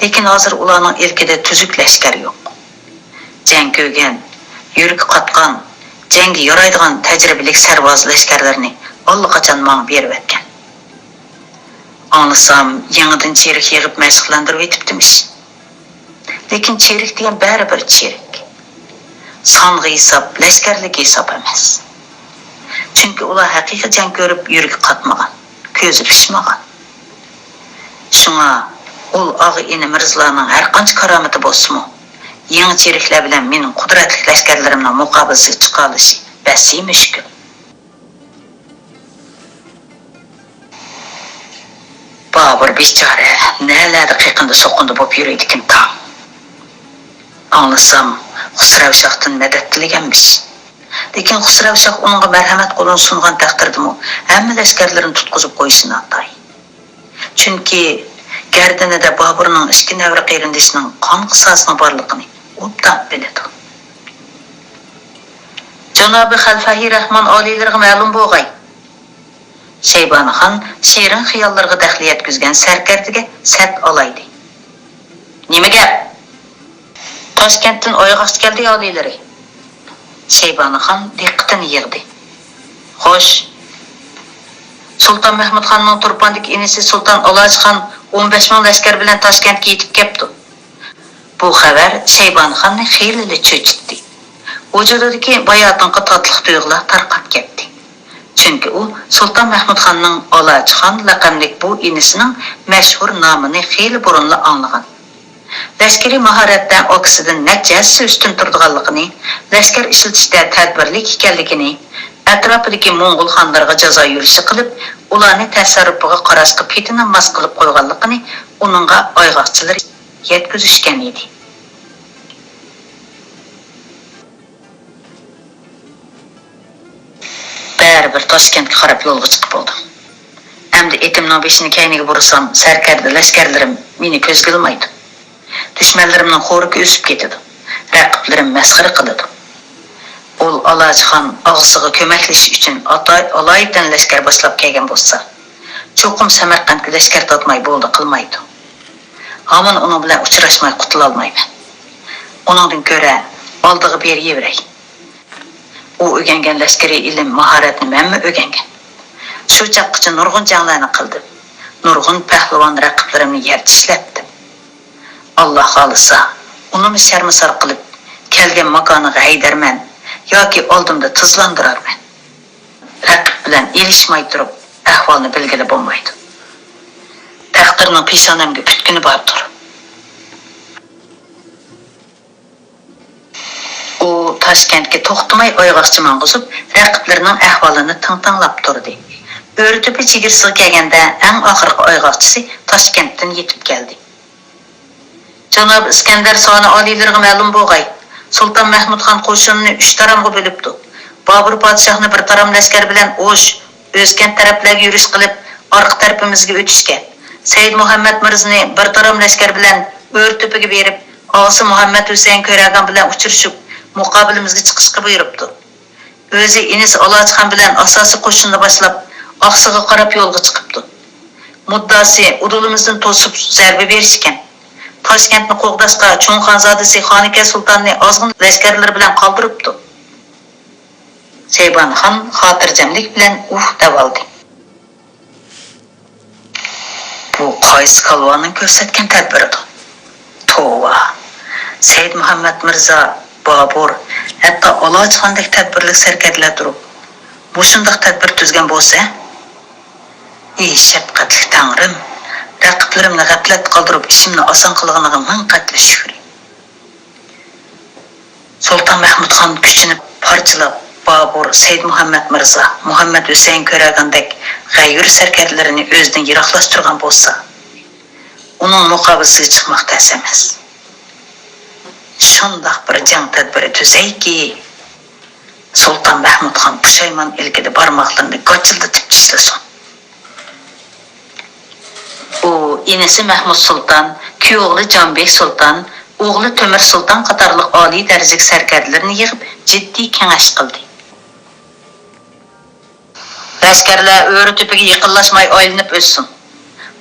[SPEAKER 1] Lekin hozir ularning ilkida tuzuk lashkar yo'q. Jang ko'rgan, yurak qatgan, jangga yaraydigan tajribali sarboz lashkarlarni allaqachon menga berib o'tgan. Anlasam, yangidan cherik yig'ib mashg'ullantirib etibdimish. Lekin cherik degan baribir cherik. Songa hisob, lashkarlik hisob emas. Chunki ular haqiqiy jang ko'rib yurak qatmagan, ko'zi pishmagan. Shunga ul og'i ini Mirzlarning har qancha karomati bo'lsa-mu, yangi cheriklar bilan mening qudratli lashkarlarimning muqobilasiga chiqa olishi basi mushkul. Bobur bechora nalarda qiqindi so'qindi bo'lib yuradi ekan tam. Anglasam, Xusravshohdan madad tilaganmish. Lekin Xusravshoh unga marhamat qo'lini sungan taqdirdimi, hamma lashkarlarini tutqizib qo'yishini atay. Chunki gardanida Boburning ikki navra qerindishining qon qisosini borligini obdan biladi. Janobi Xalfai Rahmon oliylarga ma'lum bo'lg'ay. Shaybonxon shirin xiyollarga daxli yetkazgan sarkardiga sat olaydi. Nima gap? Toshkentdan oyoqqa keldi oliylari. Shaybonxon diqqatini yig'di. Xo'sh, Sulton Mahmudxonning turpandagi inisi Sulton Olojxon 15 ming lashkar bilan Toshkentga yetib keldi. Bu xabar Shaybonxonni xiyli cho'chitdi. Vujudidagi bayotinqa tatliq tuyg'ular tarqab ketdi. Chunki u Sulton Mahmudxonning Olojxon laqamli bu inisining mashhur nomini xiyli burunli anglagan. Lashkari mahoratdan oksidan najasi ustun turdiganligini, lashkar ishlatishda tadbirlik ekanligini, atrofidagi Mo'ng'ul xonlarga jazo yurishi qilib, ularni tasarrufiga qarashqa petini mas qilib qo'yganligini uningga oyg'oqchilar yetkazishgan edi. Baribir Toshkentga qarab yo'lga chiqib bo'ldim. Endi etimning beshini kayniga bursam, sarkarda lashkarlarim meni ko'zga ilmaydi. Dushmanlarimning xo'riki o'sib ketadi. Raqiblarim masxara qiladi. Ul Olojxon og'ziga ko'maklashish uchun Oloydan lashkar boshlab kelgan bo'lsa, cho'qim Samarqandga lashkar totmay bo'ldi qilmaydi. Hamon uning bilan uchrashmay qutula olmayman. Uningdan ko'ra oldiga beraveray. U o'rgangan lashkariy ilm mahoratni menmi o'rgangan. Shu chaqqicha nurg'un janglarni qildim. Nurg'un pahlavon raqiblarimni yer tishlatdim. Alloh xolisa, uni sharmisor qilib kelgan makoniga haydarman yoki oldimda tizlandirarman. Raqib bilan elishmay turib ahvolni bilgili bo'lmaydi. Taqdirning peshonamga butkuni bordir. U Toshkentga to'xtamay oyg'oqchi mang'uzib, raqiblarining ahvolini tinglab turdi. O'rtepa chegirasiga kelganda eng oxirgi oyg'oqchisi Toshkentdan yetib keldi. Janob İskender soni oliylarga ma'lum bo'lg'ay. Sultan Mahmudxon qo'shinini 3 taramga bo'libdi. Bobur podshohni bir taram lashkar bilan O'sh, O'zkent taraflarga yurish qilib, orqa tarafimizga o'tishgan. Said Muhammad Mirzani bir taram lashkar bilan O'rtepaga berib, og'asi Muhammad Husayn Ko'ragan bilan uchrashib, muqobilimizga chiqishga buyuribdi. O'zi inisi Olojxon bilan asosiy qo'shinni boshlab, Oqsiga qarab yo'lga chiqibdi. Muddasi udulimizdan to'sib zarba berishgan. Toshkentni qo'g'dashda Cho'nxonzodasi Xonika sultonni ozg'in lashkarlar bilan qoldiribdi. Shaybonxon xotirjamlik bilan davoldi. Bu qaysi kalvanın ko'rsatgan tadbiridir. Tova. Said Muhammad Mirza, Bobur, hatto Olojxondek tadbirlik sarkarlar turib, bu shunday tadbir tuzgan bo'lsa, ey shafqatli Tangrim, raqiblarimni g'aflat qoldirib ishimni oson qilganiga ming qatla shukr. Sultan Mahmudxon kuchini parchalab, Bobur, Said Muhammad Mirza, Muhammad Husayn Ko'ragandek g'ayur sarkarlarini o'zidan yiroqlashtirgan bo'lsa, uning muqobilasiga chiqmoq tas emas. Shunday bir jang tadbiri tuzayki, Sultan Mahmudxon pushaymon ilkida barmoqlarini gochildatib tishlasin. U inisi Mahmud Sultan, kuyovli Jonbek Sultan, o'g'li Temir Sultan qatorliq oliy darajalik sarkarlarni yig'ib jiddiy kengash qildi. Lashkarlar O'rtepaga yaqinlashmay oylinib o'ssin.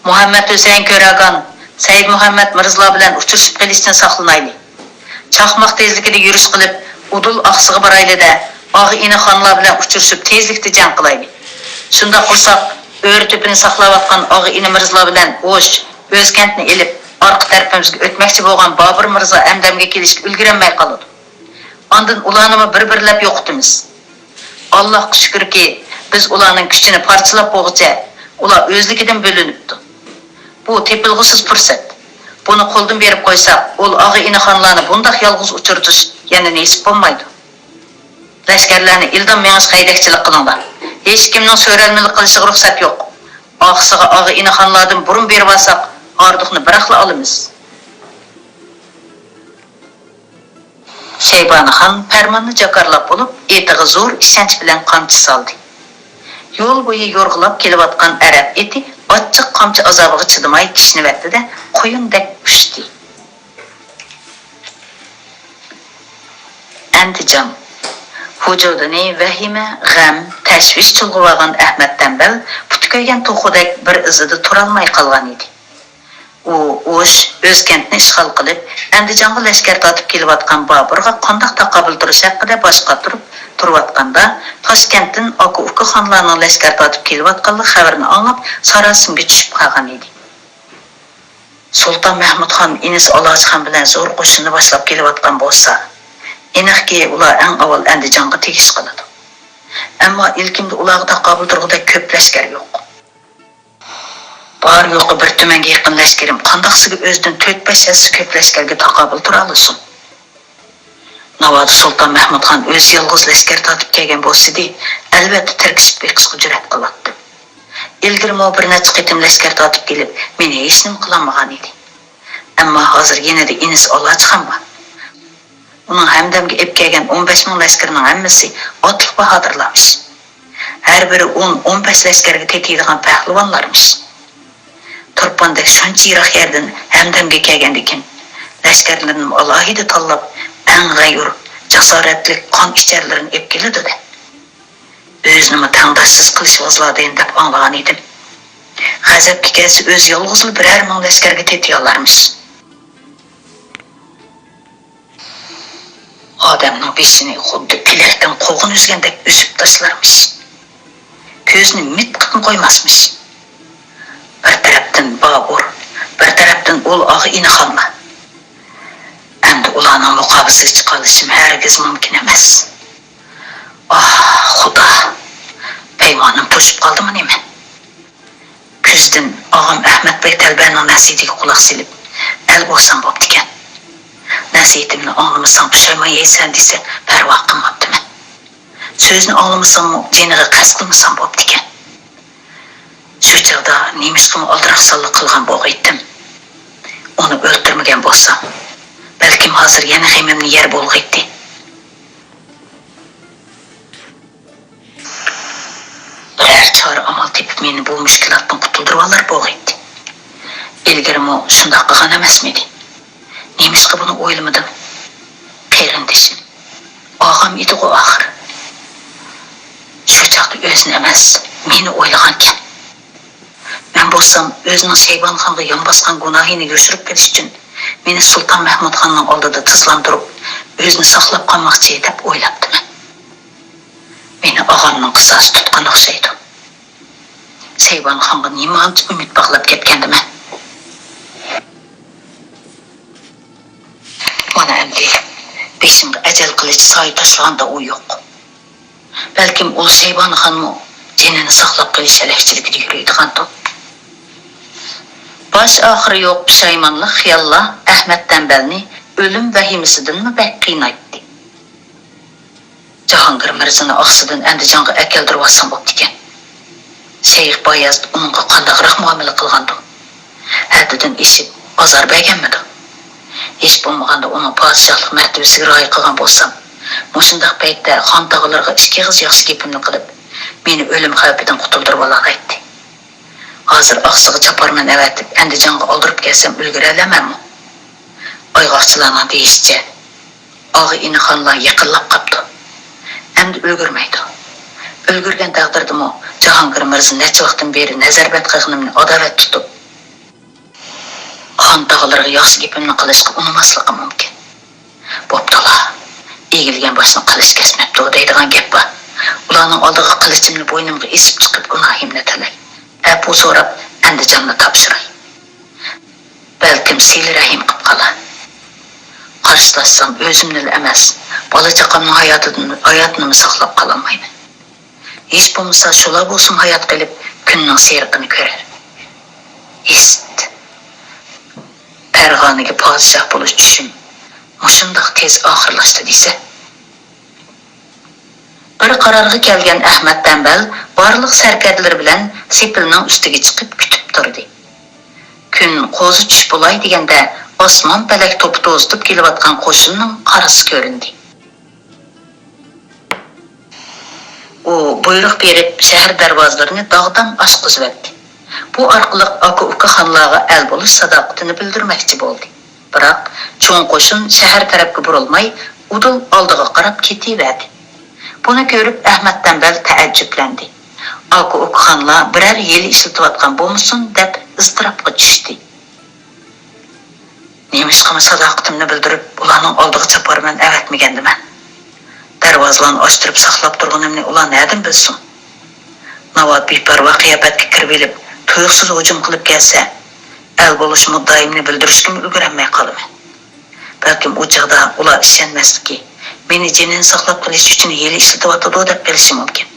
[SPEAKER 1] Muhammad Husayn Ko'ragan, Said Muhammad Mirzo bilan uchrashib qilishdan saqlanaylik. Chaqmoq tezligida yurish qilib, Udul Oqsiga boraylik-da, og'ini xonlar bilan uchrashib tezlikda jang qilaylik. Shunda qilsak, O'rtepani saqlayotgan og'ini Mirzo bilan O'sh, O'zkentni elib, orqa tarafimizga o'tmoqchi bo'lgan Bobur Mirzo amdamga kelishga ulgurmay qoladi. Ondan ularni bir-birlab yo'qitamiz. Allohga shukrki, biz ularning kuchini parchalab bo'g'icha, ular o'zligidan bo'linibdi. Bu tepilg'isiz fursat. Buni qo'ldan berib qo'ysak, ul og'ini xonlarni bundoq yolg'iz uchirtish yana nasib bo'lmaydi. Lashkarlarni ildan mengiz haydakchilik qilinglar. Hech kimning so'ralmalik qilishiga ruxsat yo'q. Oqsiga og'ini xonlardan burun berib olsak, orduqni biraqla olamiz. Shaybonxon farmonni jakarlab bo'lib, etiga zo'r ishonch bilan qamchi soldi. Yo'l bo'yi yo'rg'ilab kelayotgan arab eti ochiq qamchi azobiga chidamay kishnivdi-da, qo'yindek pushdi. Andijon hujudini vahima, g'am, tashvish chulg'uvagan Ahmad Tanbal putko'ygan to'xudek bir izida turolmay qolgan edi. U O'sh, O'zkentni ishg'ol qilib, Andijonga lashkar tortib kelayotgan Boburga qanday taqobil turish haqida bosh qotirib turayotganda, Toshkentdan aka-uka xonlarning lashkar tortib kelayotganligi xabarini anglab, sarosimga tushib qolgan edi. Sulton Mahmudxon inisi Olojxon bilan zo'r qo'shinni boshlab kelayotgan bo'lsa, aniqki ular eng avval Andijonga tegish qiladi. Ammo ilkimda ularga taqobil turg'ida ko'p lashkar yo'q. Bar yo'qi bir tumanga yaqin lashkarim qandoqsiga o'zidan 4-5 asli ko'p lashkarga taqobil tura olsin. Navoda Sulton Mahmudxon o'zi yolg'iz lashkar tortib kelgan bo'lsa-da, albatta tirkishib beqishga jur'at qiladi. Ilgirmo bir necha qitim lashkar tortib kelib, meni hech nima qilmagan edi. Ammo hozir yana-da inisi Olojxon bor. Uning hamdamga ep kelgan 15 ming lashkarning hammasi otliq bahodirlarmish. Har biri 10-15 lashkarga tetiydigan pahlavonlarmish. Turpandek shuncha yiroq yerdan hamdamga kelgandikin, lashkarlarni alohida tanlab, eng g'ayur, jasoratli qon icharlarini ep keladi-da. O'zini tangdoshsiz qilish vazladayin deb anglagan edim. G'azabga kelsa o'z yolg'izli biror ming lashkarga tetiy olarmish. Odamning beshini xuddi pilakdan qo'g'in uzgandek o'sib tashlarmish. Ko'zini mit qilib qo'ymasmish. Bir tarafdan Bobur, bir tarafdan ul og'ini xonma. Endi ularning muqobilasiga chiqa olishim hargiz mumkin emas. Xudo, paymonim to'shib qoldimi nima? Kuzdan og'am Ahmadbek Talbanning nasihiga quloq silib, al bo'lsam bo'pti ekan. Nasihatimni anglamasam pushaymon yeysan desa, parvo qilmabdiman. So'zni anglamasam, jiniga qasd qilmasam bo'pti ekan. Shu chog'da nemiskim oldiroq solliq qilgan bo'g'aydim. Onu öldürmegen bolsam, belkim hazır yana g'emimni yer bo'lg'aydi. Biror chora amal tepib meni bu mushkulotdan qutuldirib olar bo'lg'aydi. Ilgarimi shundoq qilgan emasmidi? Nemishqa buni o'ylamadim? Qarindishim, og'am edi-ku axir. Shu chaqda o'zini emas, meni o'ylagan ekan. Men bo'lsam o'zining Shaybonxonga yon bosgan gunohini yoshirib kelish uchun meni Sulton Mahmudxonning oldida tizlantirib, o'zini saqlab qolmoqchi deb o'ylabdim. Meni og'amning qisosi tutgan o'xshaydi. Shaybonxonga nima ancha umid bog'lab ketgandim. Mana endi beshimga ajal qilich soy tashlaganda u yo'q. Balkim u Shaybonxonmi jinini saqlab qolish alakchiligida yuradigandir. Baş ahırı yo'q pushaymonlik xiyollar Ahmad Tanbalni o'lim vahimasidan bak qiynaydi. Jahongir Mirzani oqsidan Andijonga akeldirib olsam bo'pti ekan. Shayx Bayazid uningga qandaqroq muomala qilgandi? Haddidan eshib azor berganmidi? Hech bo'lmaganda uning podshohlik martabasiga rioya qilgan bo'lsam, mushundaq paytda xon tog'larga ikki qiz yaxshi gapimni qilib, meni o'lim xavfidan qutuldirib olag'aydi. Hazır Aqsuga chaparman avatib Andijonga oldirib kelsam ulgura olamanmi? Oyg'oqchilarning deyishicha, og'i inixonlar yaqinlab qopti. Endi ulgurmaydi. Ulgurgan taqdirdami Jahongir Mirza necha vaqtdan beri nazarband qilganimni adovat tutib, xon tog'larga yaxshi gapimni qilishga unumasligim mumkin. Bo'ptila. Egilgan boshni qilich kesmabdi deydigan gap bor. Ularning oldiga qilichimni bo'ynimga esib chiqib gunohimni talay. Bu so'rab Andijonga topshiray. Balkim seli rahim qilib qolar. Qarshilashsam o'zimni emas, bola chaqamning hayotini saqlab qololmayman. Hech bo'lmasa shular bo'lsin hayot qilib kunning serqini ko'rar. Ist. Farg'onaga podshoh bo'lish uchun mushundaq tez oxirlashdi desa. Bir qarorga kelgan Ahmad Tanbal barliq sarkarlar bilan sepilning ustiga chiqib kutib turdi. Kun qo'zi tush bo'lay deganda osmon palak to'p to'zitib kelayotgan qo'shinning qarasi ko'rindi. U buyruq berib shahar darvozalarini dog'dan ochqizibdi. Bu orqali aka-uka xonlarga el bo'lish sadoqatini bildirmoqchi bo'ldi. Biroq cho'ng qo'shin shahar tarafga burilmay, udul oldiga qarab ketaverdi. Buni ko'rib Ahmad Tanbal taajjublandi. Aka-uka xonlar biror yil ishlatayotgan bo'lmasin deb iztirobga tushdi. Nemishqami sadoqatimni bildirib, ularning oldiga chaparman avatmagandim. Darvozalarni ochtirib saqlab turganimni ular neden bilsin? Navot beparvo qiyofatga kirib elib, tuyuqsiz hujum qilib kelsa, el bo'lish muddaimni bildirishga ulgurmay qolaman. Balkim u chaqda ular ishonmasligi, meni jinini saqlab qolish uchun yeli ishlatyotdi deb bilishi mumkin.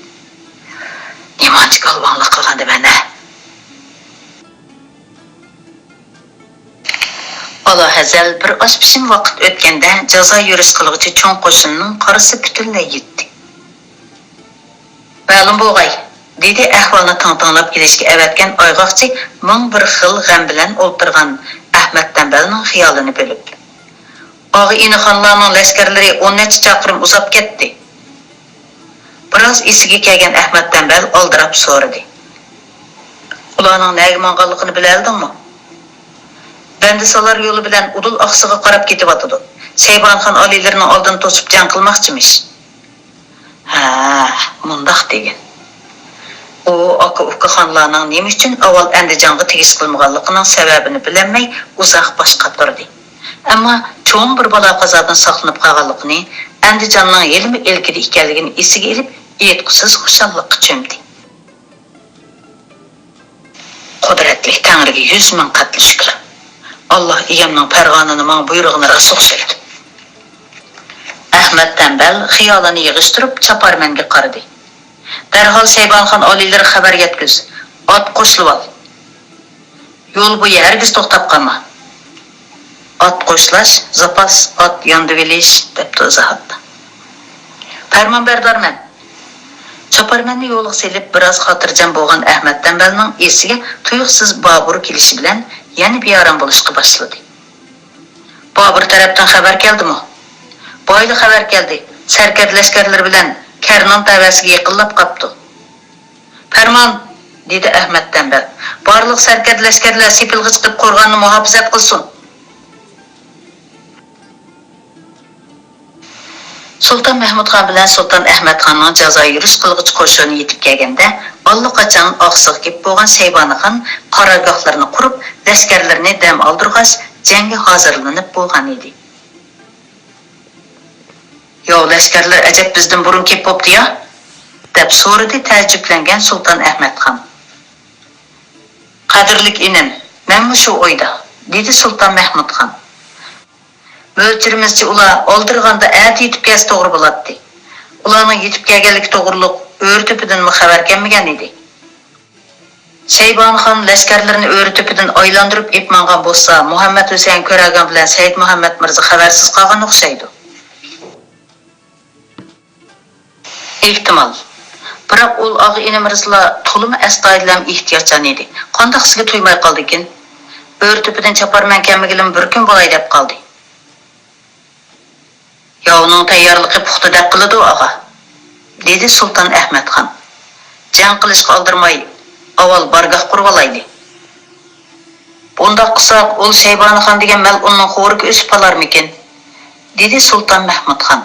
[SPEAKER 1] Nimanchi qalbonlik qilganda mana. Allah hazal bir oz pishim vaqt o'tganda jazo yurish qilg'ichi cho'ng qo'shinning qarisi butunlay yetdi. Ma'lum bo'lg'ay, dedi ahvolni tang-tanglab kelishga avatgan oyg'oqchi ming bir xil g'am bilan o'ltirgan Ahmad Tanbalning xiyolini bo'lib. Og'i inixonlarning lashkarlari 10 necha chaqirim uzab ketdi. Biroz esiga kelgan Ahmad Tanbal oldirab so'radi. Ularning nega mong'anligini bilardingmi? Bandisalar yo'li bilan Udul Aqsuga qarab ketyapti. Shaybonxon oliylarining oldini to'sib jang qilmoqchimish. Ha, mundaq degan. U aka-uka xonlarning nima uchun avval Andijonga tegis qilmaganligining sababini bilmay uzoq bosh qatirdi. Ammo cho'ng bir bola qazodan saqlanib qolganligini, Andijonning yelmi elkida ekanligini esiga elib, yetqisiz xushallikqa cho'mdi. Qudratli Tangriga 100 ming qatl shukr. Allah egamning Farg'onani men buyrug'ini rost o'xshaydi. Ahmad Tanbal xiyolini yig'ishtirib chaparmanga qaradi. Darhol Shaybonxon oliylari xabar yetkiz. Ot qo'shilib ol. Yo'l bo'yi hargiz to'xtab qolma. Ot qo'shlash, zapas ot yondivilish deb izohatdi. Farmonbardorman. Chaparmanni yo'lga selib biroz xotirjam bo'lgan Ahmad Tanbalning esiga tuyuqsiz Bobur kelishi bilan yana bearam bo'lishga boshladi. Babur tarafdan xabar keldimi? Boyli xabar keldi. Serkat lashkarlar bilan Karnon tavasiga yaqinlab qapti. Farmon, dedi Ahmad Tanbal. Barliq serkat lashkarlar sepilg'i chiqib qo'rg'onni muhofazat qilsin. Sultan Mahmudxon bilan Sultan Ahmadxonning jazo yurish qilg'ich qo'shini yetib kelganda, allaqachon oqsiq kep bo'lgan Shaybonixon qarorgohlarini qurib, lashkarlarni dam oldirg'ach, jangga hozirlanib bo'lgan edi. "Yo, lashkarlar ajab bizdan burun kep bo'pti-ya?" deb so'radi ta'jiblangan Sultan Ahmadxon. "Qadrlik inim, men shu o'yda", dedi Sultan Mahmudxon. Mo'lchirimizcha ular oldirganda ati yetib kelsa to'g'ri bo'ladi. Ularning yetib kelganligi to'g'riliq o'rtipidan xabar kelmagan edi. Shaybonixon lashkarlarini o'rtipidan aylantirib epmangan bo'lsa, Muhammad Husayn ko'ragan bilan Said Muhammad Mirza xabarsiz qolgan o'xshaydi. Ehtimol. Biroq ul og'i ini Mirzalar to'limi astoydil ehtiyotchan edi. Qandaqsiga to'ymay qoldi ekan. O'rtipidan chaparman kelmagilim bir kun bo'lay deb qoldi. "Yovning tayyorligi puxta deb qiladi og'a", dedi Sultan Ahmadxon. "Jang qilishga oldirmay, avval bargoh qurib olayli. Bundaq qilsak, ul Shaybonixon degan mal'unning xo'riga o'sib qolarmikin?" dedi Sultan Mahmudxon.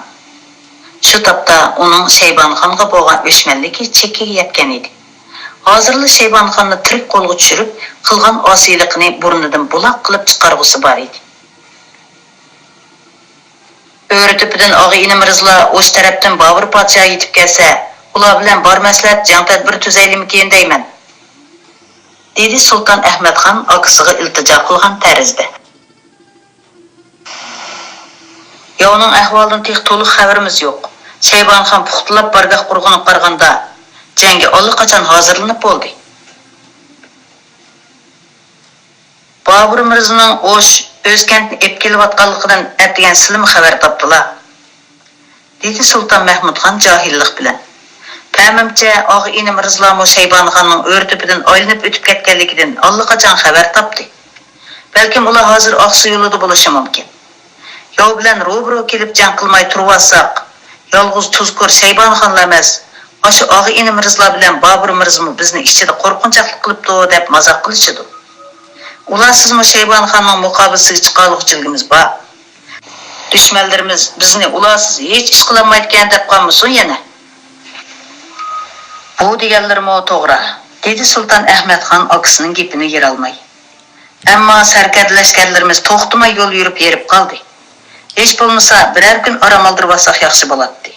[SPEAKER 1] Shu topda uning Shaybonixonga bo'lgan o'shmanligi chekkiga yetgan edi. Hozirli Shaybonixonni tirik qo'lga tushirib, qilgan osiyligini burnidan buloq qilib chiqarg'usi bor edi. O'rtipidan og'i ini Mirzalar o'sh tarafdan Bobur podshoh yetib kelsa, ular bilan bor maslahat jang tadbir tuzaylimikin deyman, dedi Sultan Ahmadxon akasiga iltijo qilgan tarzda. "Yovning ahvolidan tek to'liq xabarimiz yo'q. Shaybonixon puxtalab bargoh qurg'anib qaraganda, jangga allaqachon hozirlanib bo'ldi. Bobur Mirzaning o'sh O'zkentni ep kelayotganligidan atigan silmi xabar topdilar", dedi Sulton Mahmudxon johillik bilan. "Ta'mimcha og'i ini Mirzalar Shaybonixonning o'rtipidan aylanib o'tib ketganligidan allaqachon xabar topdi. Balkim ular hozir oqsi yo'lida bo'lishi mumkin. Yov bilan ro'bro kelib jang qilmay turib olsak, yolg'iz tuzkor Shaybonixonlar emas, o'sha og'i ini Mirzalar bilan Bobur Mirza bizni ichida qo'rqinchaqlik qilibdi deb mazoq qilishadi. Ular sizmi Shaybonixonning muqobilasiga chiqarmoqchiligimiz bor. Dushmanlarimiz bizni ularsiz hech ish qilolmaydigan deb qolmasin yana." "Bu deganlarmi to'g'ri", dedi Sulton Ahmadxon akasining gapini yer olmay. "Ammo sarkardlashganlarimiz to'xtamay yo'l yurib yerib qoldi. Hech bo'lmasa biror kun orom oldirib olsak yaxshi bo'ladi.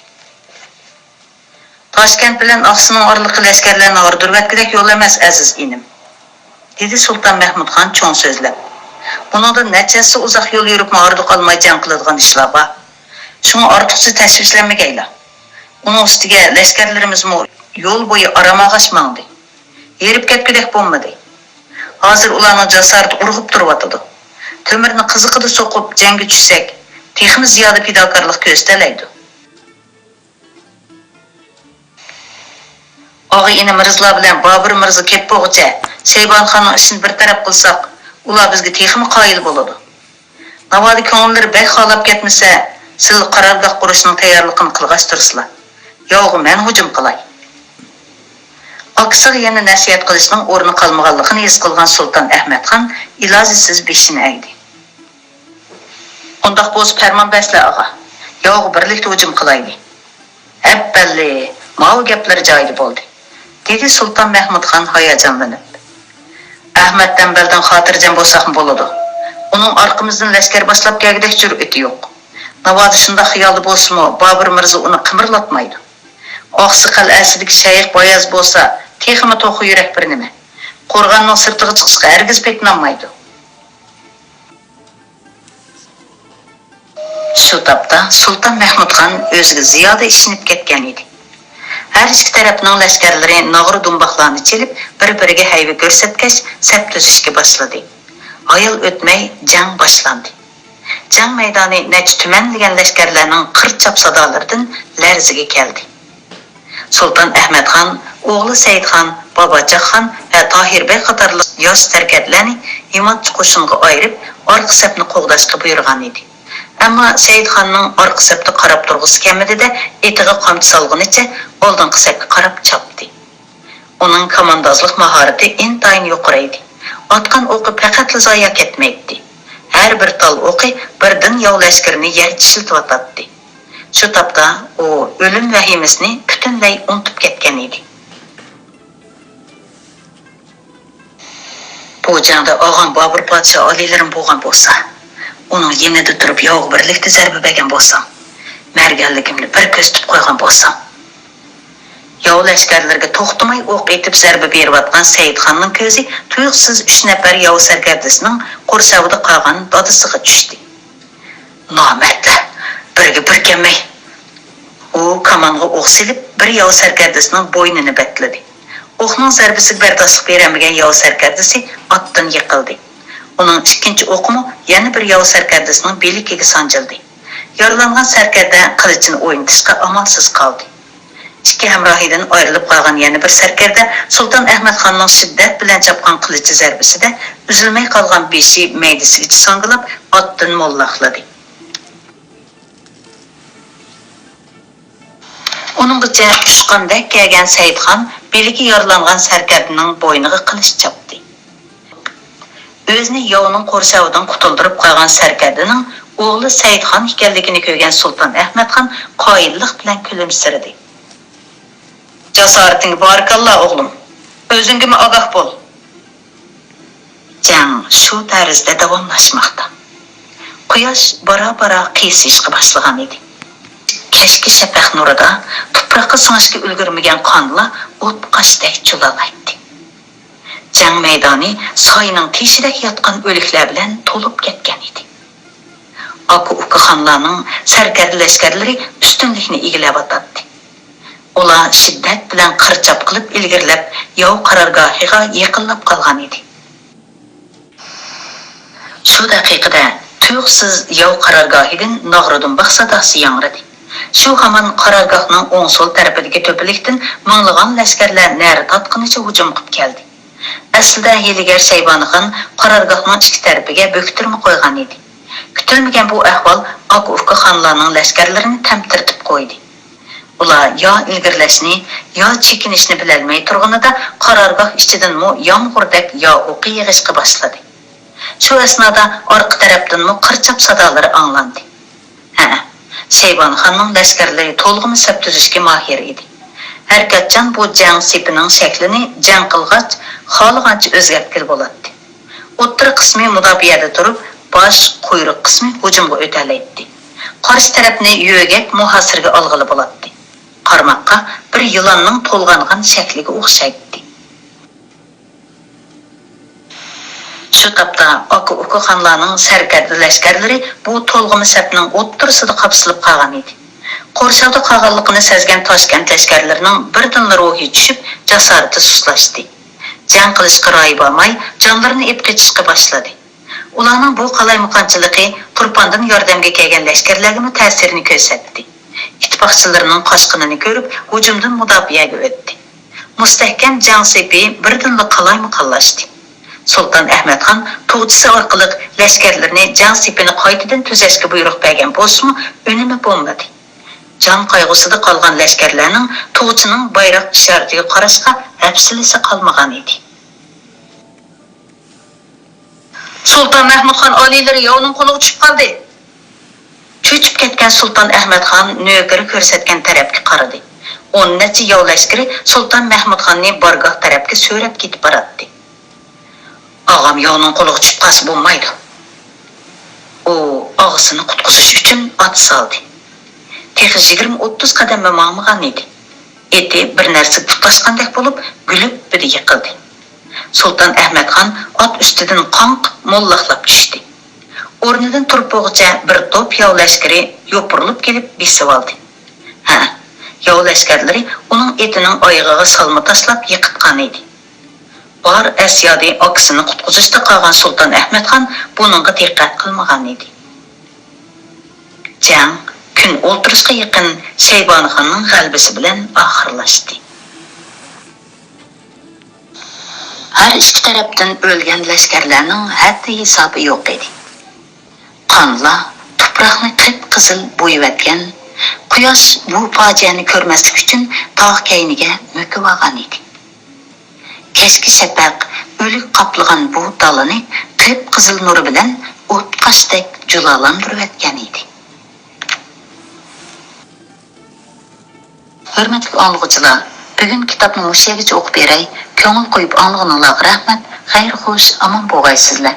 [SPEAKER 1] Toshkent bilan Oqsuning orliqi lashkarlarni ordirvatgidek yo'l emas aziz inim", dedi Sulton Mahmudxon cho'ng so'zlab. "Buningda nechasi uzoq yo'l yurib ma'rud qolmay jang qiladigan ishlar bor. Shuni ortiqcha tashvishlanmagaylar. Uning ustiga lashkarlarimiz yo'l bo'yi orom og'ashmadi. Yerib ketgidek bo'lmadi. Hozir ularning jasorati urg'ib turyotdi. To'mirni qiziqida so'qib jangga tushsak, texmi ziyoda fidokorlik ko'rsatiladi. Og'i ini Mirzalar bilan Bobur Mirza kep bo'g'icha Shaybonixonning ishini bir taraf qilsak, ular bizga texmi qoyil bo'ladi. Navodi ko'ngillari bek xolab ketmasa, siz qarorgoh qurishning tayyorligini qilg'ashtirsizlar. Yo'g'i men hujum qilay." Akasiga yana nasihat qilishning o'rni qolmaganligini his qilgan Sulton Ahmadxon ilojisiz beshini egdi. "Undaq bo'lsa farmon basla og'a. Yo'g'i birlikda hujum qilaylik." "Abballi, ma'u gaplar joyida bo'ldi", dedi Sulton Mahmudxon hayajonlanib. "Ahmad Tanbaldan xotirjam bo'lsaq bo'ladi. Uning orqamizdan lashkar boshlab kelgidek jur'ati yo'q. Navoda shunda xiyolda bo'lsa-mu, Bobur Mirza uni qimirlatmaydi. Oqsi qal'asidagi shayx Boyaz bo'lsa, texmi to'qi yurak bir nima. Qo'rg'onning sirtiga chiqishga hargiz petlanmaydi." Shu topda Sulton Mahmudxon o'ziga ziyoda ishinib ketgan edi. Har ikki tarafning lashkarlari nog'ri dumboqlarni chelib, bir-biriga hayva ko'rsatgach, saf tuzishga boshladi. Ayol o'tmay jang boshlandi. Jang maydoni nech tumanlagan lashkarlarning qirchap sadolaridan larziga keldi. Sultan Ahmadxon, o'g'li Saidxon, Bobochaqxon va Tohirbek qatorli yosh sarkarlarni himoyatchi qo'shinga ayirib, orqa safni qo'g'dashga buyurgan edi. Ammo Saidxonning orqa safda qarab turg'isi kelmadi-da, etiga qamchi solgunicha oldingi safga qarab chopdi. Uning komandozlik mahorati intayin yuqori edi. Otgan o'qi faqat zoya ketmaydi. Har bir tal o'qi birdan yov lashkarini yerga shiltiyotdi. Shu topda u o'lim vahimasini butunlay unutib ketgan edi. Bu jangda og'am Bobur podsho oliylarim bo'lgan bo'lsa, uning yenida turib yov birlikda zarba bergan bo'lsam, marganligimni bir ko'rsatib qo'ygan bo'lsam, yov lashkarlarga to'xtamay o'q etib zarba berayotgan Saidxonning ko'zi tuyuqsiz 3 nafar yov sarkardasining qo'rsavida qolgan dadasiga tushdi. Nomardlar birga bir kelmay. U kamonga o'q silib, bir yov sarkardasining bo'ynini batladi. O'qning zarbasiga bardostlik beramagan yov sarkardasi otdan yiqildi. Uning ikkinchi o'qimi yana bir yov sarkardasining belikiga sanjildi. Yaralangan sarkarda qilichini o'ynatishga amalsiz qoldi. Ikki hamrohidan ayrilib qolgan yana bir sarkarda Sultan Ahmadxonning shiddat bilan chapgan qilichi zarbasida uzilmay qolgan beshi maydasiga sangilib, otdan mollaqladi. Uninggacha tushqandek kelgan Saidxon beligi yaralangan sarkardaning bo'yniga qilich chapdi. O'zini yovning qo'rsavidan qutuldirib qolgan sarkardaning o'g'li Saidxon ekanligini ko'rgan Sultan Ahmadxon qoyillik bilan kulimsiradi. Jasorating barakalloh o'g'lim. O'zingga ogoh bo'l. Jang shu tarzda davomlashmoqda. Quyosh bora-bora qiyshishga boshlagan edi. Kechki shafaq nurida tuproqqa singishga ulgurmagan qonlar o't qashdek chulalaydi. Jang maydoni soyning teshidek yotgan o'liklar bilan to'lib ketgan edi. Aka-uka xonlarning sarkarda lashkarlari ustunlikni egallab o'tdi. Ular shiddat bilan qirchab qilib ilgirlab, yov qarorgohiga yaqinlab qolgan edi. Shu daqiqada tuyuqsiz yov qarorgohidan Nog'rodunbaq sadosi yangradi. Shu hamon qarorgohning o'ng so'l tarafidagi to'pilikdan minglagan lashkarlar nari tatqinicha hujum qilib keldi. Aslida Heligar Shaybonixon qarorgohning ikki tarafiga bo'ktirma qo'ygan edi. Kutilmagan bu ahvol Aka-uka xonlarning lashkarlarini tamtirtib qo'ydi. Ular yo ilgirlashni, yo chekinishni bilolmay turganida qarorgoh ichidan yomg'irdak yo o'qi yig'ishga boshladi. Shu asnoda orqa tarafdan qirchab sadolari anglandi. Shaybonixonning lashkarlari to'lg'in saf tuzishga mahir edi. Harkatchan bu jang sepining shaklini jang qilg'ach, xohlagancha o'zgartirib bo'ladi. O'ttir qismi mudofiyada turib, bosh, quyruq qismi hujumga o'talaydi. Qarshi tarafni yo'gak muhasirga olg'ili bo'ladi. Qarmoqqa bir yilonning to'lg'angan shakliga o'xshaydi. Shu topda Aka-uka xonlarning sarkarda lashkarlari bu to'lg'imi safning o'ttirsida qapsilib qolgan edi. Qo'rshavda qolganligini sezgan Toshkent lashkarlarining birdan ruhi tushib, jasorati sustlashdi. Jang qilishga ro'y bo'lmay, jonlarini ep ketishga boshladi. Ularning bu qalaymuqonchiligi Turpondan yordamga kelgan lashkarlarga ta'sirini ko'rsatdi. Ittifoqchilarining qochqinini ko'rib, hujumdan mudofiyaga o'tdi. Mustahkam jang sepi birdan qalaymuqonlashdi. Sultan Ahmadxon to'g'chisi orqali lashkarlarni jang sepini qaytadan tuzashga buyruq bergan bo'lsa-mu, unumi bo'lmadi. Jon qayg'usida qolgan lashkarlarning to'g'chining bayroq ishoratiga qarashga hafsalasi qolmagan edi. Sultan Mahmudxon oliylari yovning qo'liga tushib qoldi. Cho'chib ketgan Sultan Ahmadxon nökeri ko'rsatgan tarafga qaradi. 10 necha yov lashkari Sultan Mahmudxonning bargoh tarafga so'rab ketib boradi. Og'am yovning qo'liga tushib qolsa bo'lmaydi. U og'asini qutqizish uchun ot soldi. Texi 20-30 qadam ma'magan edi. Eti bir narsa tutashgandek bo'lib, gulib bir yiqildi. Sultan Ahmadxon ot ustidan qonq mollaqlab tushdi. O'rnidan turib bo'g'icha bir to'p yov lashkari yopirilib kelib besib oldi. Yov lashkarlari uning etining oyog'iga salma tashlab yiqitgan edi. Bor Asiyodi akasini qutqizishda qolgan Sultan Ahmadxon buningga diqqat qilmagan edi. Jang kun o'ltirishga yaqin Shaybonixonning g'alabasi bilan oxirlashdi. Har ikki tarafdan o'lgan lashkarlarning haddi hisobi yo'q edi. Qonlar tuproqni qip-qizil bo'yayotgan, quyosh bu fojiani ko'rmaslik uchun tog' kayniga mo'kib olgan edi. Kechki shafaq o'lik qoplagan bu dalani qip-qizil nuri bilan o't qashdek julalantirib o'tgan edi. Hurmatli o'quvchilar, bugun kitobni mushaygacha o'qib beray. Ko'ngil qo'yib olganingizga rahmat. Xayr, xush, omon bo'lgaysizlar.